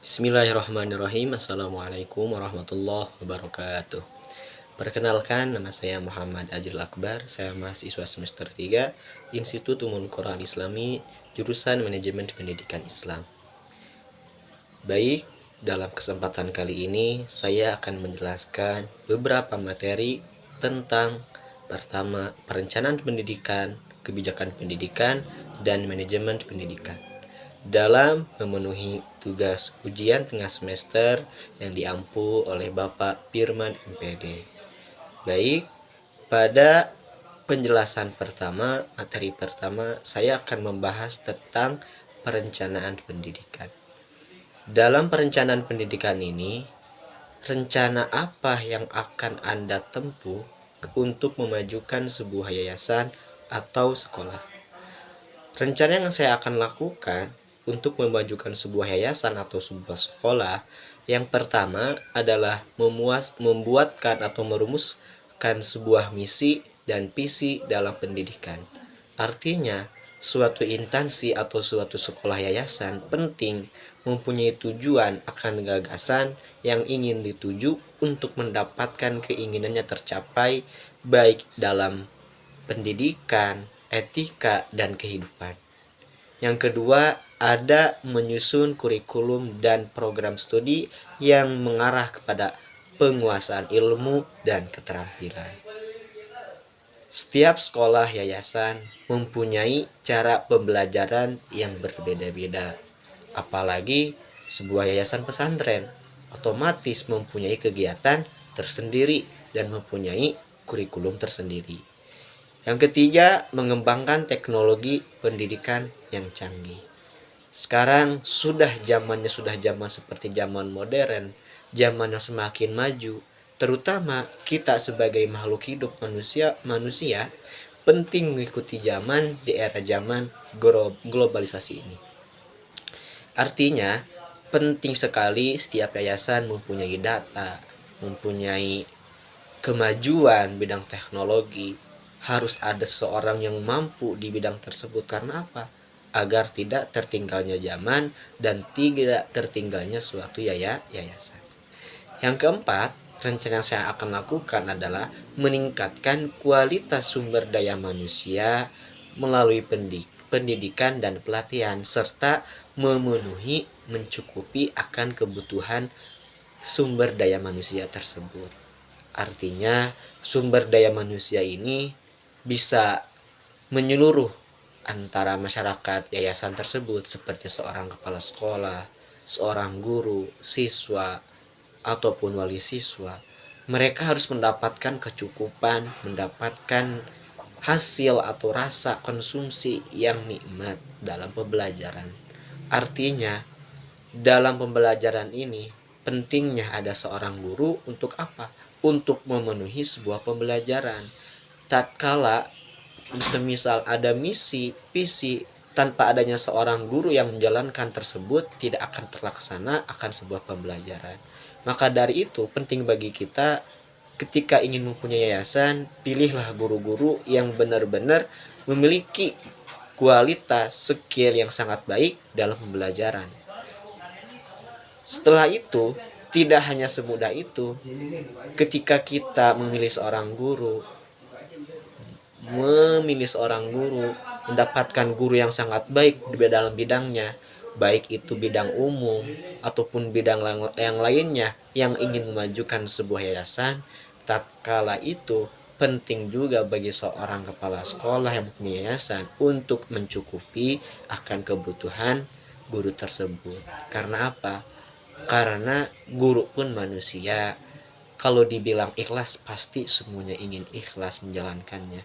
Bismillahirrahmanirrahim. Assalamualaikum warahmatullahi wabarakatuh. Perkenalkan, nama saya Muhammad Ajil Akbar. Saya mahasiswa semester 3 Institut Ummul Quran Islami, jurusan Manajemen Pendidikan Islam. Baik, dalam kesempatan kali ini saya akan menjelaskan beberapa materi tentang pertama, perencanaan pendidikan, kebijakan pendidikan, dan manajemen pendidikan dalam memenuhi tugas ujian tengah semester yang diampu oleh Bapak Firman MPD. Baik, pada penjelasan pertama, materi pertama, saya akan membahas tentang perencanaan pendidikan. Dalam perencanaan pendidikan ini, rencana apa yang akan Anda tempuh untuk memajukan sebuah yayasan atau sekolah? Rencana yang saya akan lakukan untuk memajukan sebuah yayasan atau sebuah sekolah, yang pertama adalah membuatkan atau merumuskan sebuah misi dan visi dalam pendidikan. Artinya, suatu instansi atau suatu sekolah yayasan penting mempunyai tujuan akan gagasan yang ingin dituju untuk mendapatkan keinginannya tercapai, baik dalam pendidikan, etika, dan kehidupan. Yang kedua, ada menyusun kurikulum dan program studi yang mengarah kepada penguasaan ilmu dan keterampilan. Setiap sekolah yayasan mempunyai cara pembelajaran yang berbeda-beda. Apalagi sebuah yayasan pesantren otomatis mempunyai kegiatan tersendiri dan mempunyai kurikulum tersendiri. Yang ketiga, mengembangkan teknologi pendidikan yang canggih. Sekarang sudah zaman seperti zaman modern, zaman yang semakin maju. Terutama kita sebagai makhluk hidup manusia penting mengikuti zaman di era zaman globalisasi ini. Artinya, penting sekali setiap yayasan mempunyai data, mempunyai kemajuan bidang teknologi. Harus ada seseorang yang mampu di bidang tersebut. Karena apa? Agar tidak tertinggalnya zaman dan tidak tertinggalnya suatu yayasan. Yang keempat, rencana yang saya akan lakukan adalah meningkatkan kualitas sumber daya manusia melalui pendidikan dan pelatihan, serta mencukupi akan kebutuhan sumber daya manusia tersebut. Artinya, sumber daya manusia ini bisa menyeluruh antara masyarakat yayasan tersebut, seperti seorang kepala sekolah, seorang guru, siswa, ataupun wali siswa. Mereka harus mendapatkan kecukupan, mendapatkan hasil atau rasa konsumsi yang nikmat dalam pembelajaran. Artinya, dalam pembelajaran ini pentingnya ada seorang guru untuk apa? Untuk memenuhi sebuah pembelajaran. Tatkala semisal ada misi, visi, tanpa adanya seorang guru yang menjalankan tersebut, tidak akan terlaksana akan sebuah pembelajaran. Maka dari itu penting bagi kita ketika ingin mempunyai yayasan, pilihlah guru-guru yang benar-benar memiliki kualitas skill yang sangat baik dalam pembelajaran. Setelah itu, tidak hanya semudah itu. Ketika kita memilih seorang guru, mendapatkan guru yang sangat baik di dalam bidangnya, baik itu bidang umum ataupun bidang yang lainnya yang ingin memajukan sebuah yayasan, tatkala itu penting juga bagi seorang kepala sekolah yang mempunyai yayasan untuk mencukupi akan kebutuhan guru tersebut. Karena apa? Karena guru pun manusia. Kalau dibilang ikhlas, pasti semuanya ingin ikhlas menjalankannya.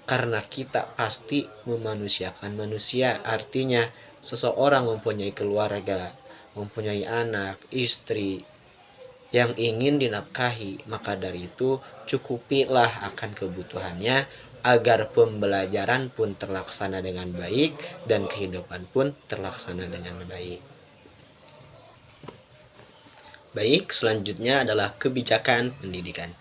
Karena kita pasti memanusiakan manusia. Artinya seseorang mempunyai keluarga, mempunyai anak, istri yang ingin dinafkahi. Maka dari itu cukupilah akan kebutuhannya agar pembelajaran pun terlaksana dengan baik dan kehidupan pun terlaksana dengan baik. Baik, selanjutnya adalah kebijakan pendidikan.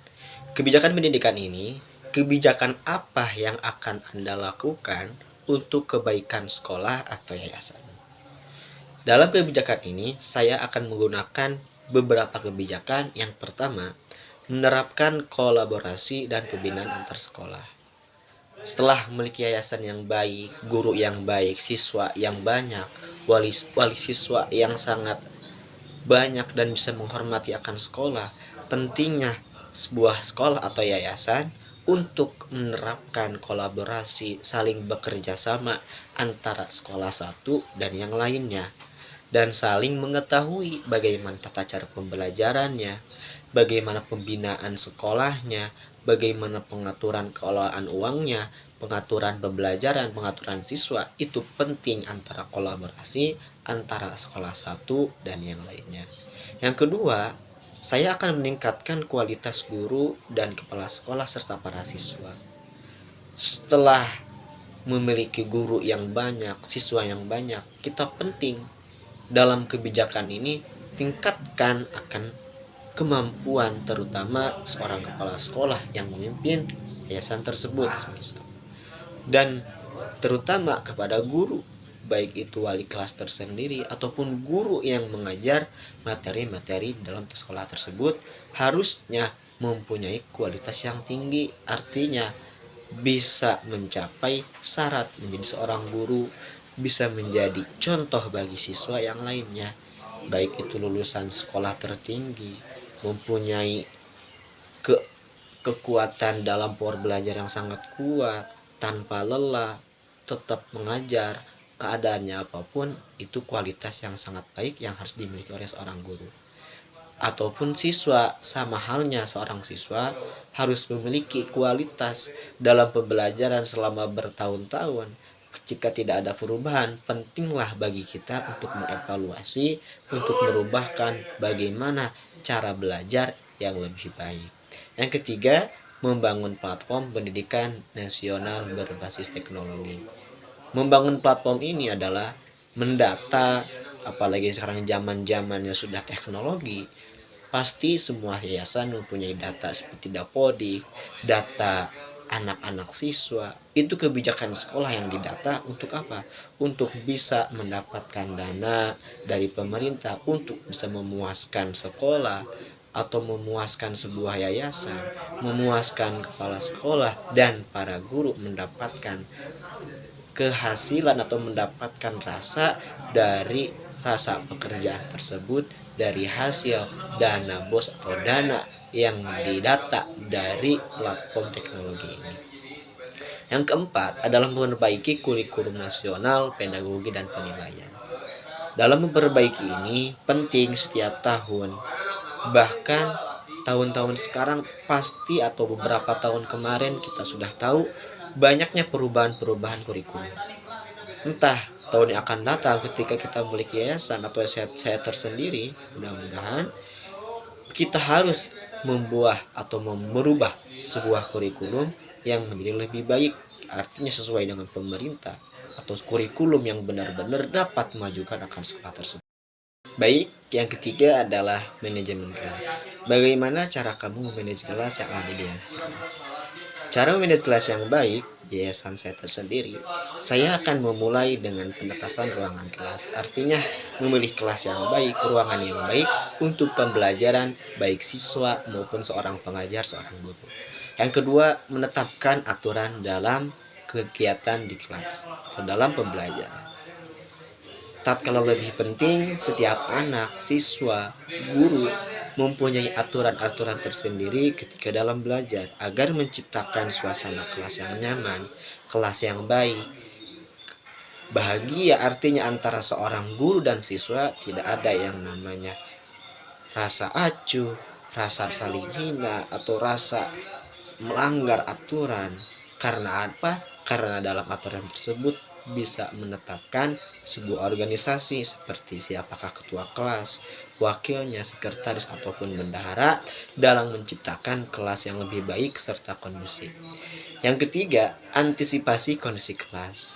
Kebijakan pendidikan ini, kebijakan apa yang akan Anda lakukan untuk kebaikan sekolah atau yayasan? Dalam kebijakan ini, saya akan menggunakan beberapa kebijakan. Yang pertama, menerapkan kolaborasi dan pembinaan antar sekolah. Setelah memiliki yayasan yang baik, guru yang baik, siswa yang banyak, wali siswa yang sangat banyak dan bisa menghormati akan sekolah, pentingnya sebuah sekolah atau yayasan untuk menerapkan kolaborasi, saling bekerja sama antara sekolah satu dan yang lainnya, dan saling mengetahui bagaimana tata cara pembelajarannya, bagaimana pembinaan sekolahnya, bagaimana pengaturan kelolaan uangnya, pengaturan pembelajaran, pengaturan siswa. Itu penting antara kolaborasi antara sekolah satu dan yang lainnya. Yang kedua, saya akan meningkatkan kualitas guru dan kepala sekolah serta para siswa. Setelah memiliki guru yang banyak, siswa yang banyak, kita penting dalam kebijakan ini tingkatkan akan kemampuan terutama seorang kepala sekolah yang memimpin yayasan tersebut semisal. Dan terutama kepada guru, baik itu wali kelas tersendiri ataupun guru yang mengajar materi-materi dalam sekolah tersebut, harusnya mempunyai kualitas yang tinggi. Artinya bisa mencapai syarat menjadi seorang guru, bisa menjadi contoh bagi siswa yang lainnya, baik itu lulusan sekolah tertinggi, mempunyai kekuatan dalam power belajar yang sangat kuat, tanpa lelah, tetap mengajar, keadaannya apapun, itu kualitas yang sangat baik yang harus dimiliki oleh seorang guru. Ataupun siswa, sama halnya seorang siswa harus memiliki kualitas dalam pembelajaran selama bertahun-tahun. Jika tidak ada perubahan, pentinglah bagi kita untuk mengevaluasi, untuk merubahkan bagaimana cara belajar yang lebih baik. Yang ketiga, membangun platform pendidikan nasional berbasis teknologi. Membangun platform ini adalah mendata, apalagi sekarang zaman-zamannya sudah teknologi. Pasti semua yayasan mempunyai data seperti Dapodik, data anak-anak siswa. Itu kebijakan sekolah yang didata untuk apa? Untuk bisa mendapatkan dana dari pemerintah untuk bisa memuaskan sekolah atau memuaskan sebuah yayasan, memuaskan kepala sekolah dan para guru mendapatkan kehasilan atau mendapatkan rasa dari rasa pekerjaan tersebut, dari hasil dana bos atau dana yang didata dari platform teknologi ini. Yang keempat adalah memperbaiki kurikulum nasional, pedagogi, dan penilaian. Dalam memperbaiki ini penting setiap tahun, bahkan tahun-tahun sekarang pasti atau beberapa tahun kemarin kita sudah tahu banyaknya perubahan-perubahan kurikulum. Entah tahun yang akan datang ketika kita memiliki yayasan atau saya tersendiri, mudah-mudahan kita harus membuat atau merubah sebuah kurikulum yang menjadi lebih baik, artinya sesuai dengan pemerintah, atau kurikulum yang benar-benar dapat memajukan akan sekolah tersebut. Baik, yang ketiga adalah manajemen kelas. Bagaimana cara kamu memanage kelas yang ada di yayasan? Cara memanage kelas yang baik di yayasan saya tersendiri, saya akan memulai dengan penetasan ruangan kelas. Artinya memilih kelas yang baik, ruangan yang baik untuk pembelajaran baik siswa maupun seorang pengajar, seorang guru. Yang kedua, menetapkan aturan dalam kegiatan di kelas atau dalam pembelajaran. Tatkala lebih penting, setiap anak, siswa, guru mempunyai aturan-aturan tersendiri ketika dalam belajar agar menciptakan suasana kelas yang nyaman, kelas yang baik, bahagia. Artinya antara seorang guru dan siswa tidak ada yang namanya rasa acuh, rasa saling hina, atau rasa melanggar aturan. Karena apa? Karena dalam aturan tersebut bisa menetapkan sebuah organisasi seperti siapakah ketua kelas, wakilnya, sekretaris, ataupun bendahara dalam menciptakan kelas yang lebih baik serta kondusif. Yang ketiga, antisipasi kondisi kelas.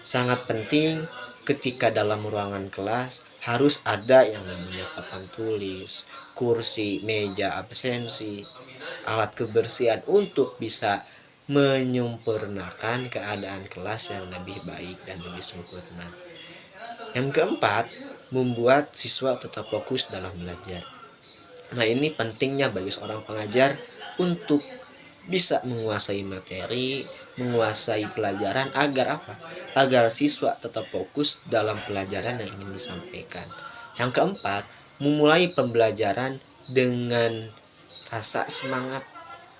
Sangat penting ketika dalam ruangan kelas harus ada yang namanya papan tulis, kursi, meja, absensi, alat kebersihan untuk bisa menyempurnakan keadaan kelas yang lebih baik dan lebih sempurna. Yang keempat, membuat siswa tetap fokus dalam belajar. Nah, ini pentingnya bagi seorang pengajar untuk bisa menguasai materi, menguasai pelajaran agar apa? Agar siswa tetap fokus dalam pelajaran yang ingin disampaikan. Yang keempat, memulai pembelajaran dengan rasa semangat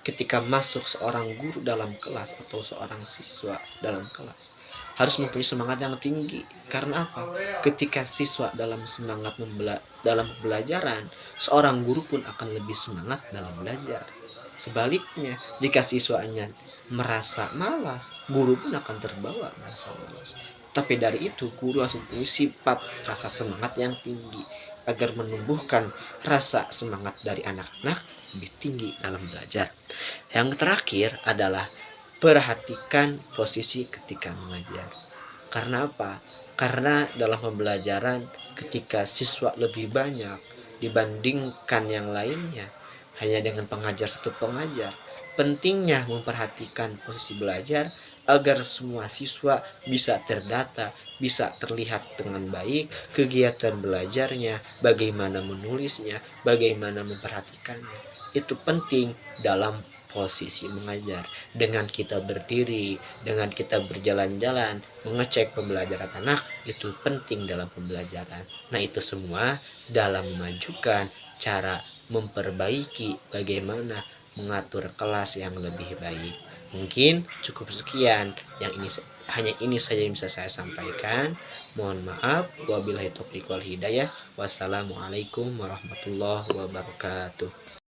ketika masuk seorang guru dalam kelas atau seorang siswa dalam kelas. Harus mempunyai semangat yang tinggi. Karena apa? Ketika siswa dalam semangat dalam pembelajaran, seorang guru pun akan lebih semangat dalam belajar. Sebaliknya, jika siswanya merasa malas, guru pun akan terbawa merasa malas. Tapi dari itu, guru harus mempunyai sifat rasa semangat yang tinggi agar menumbuhkan rasa semangat dari anak-anak lebih tinggi dalam belajar. Yang terakhir adalah perhatikan posisi ketika mengajar. Karena apa? Karena dalam pembelajaran ketika siswa lebih banyak dibandingkan yang lainnya, hanya dengan satu pengajar, pentingnya memperhatikan posisi belajar agar semua siswa bisa terdata, bisa terlihat dengan baik kegiatan belajarnya, bagaimana menulisnya, bagaimana memperhatikannya. Itu penting dalam posisi mengajar. Dengan kita berdiri, dengan kita berjalan-jalan, mengecek pembelajaran anak, itu penting dalam pembelajaran. Nah, itu semua dalam memajukan cara memperbaiki bagaimana mengatur kelas yang lebih baik. Mungkin cukup sekian yang hanya ini saja yang bisa saya sampaikan. Mohon maaf, wabillahi taufiq wal hidayah. Wassalamualaikum warahmatullahi wabarakatuh.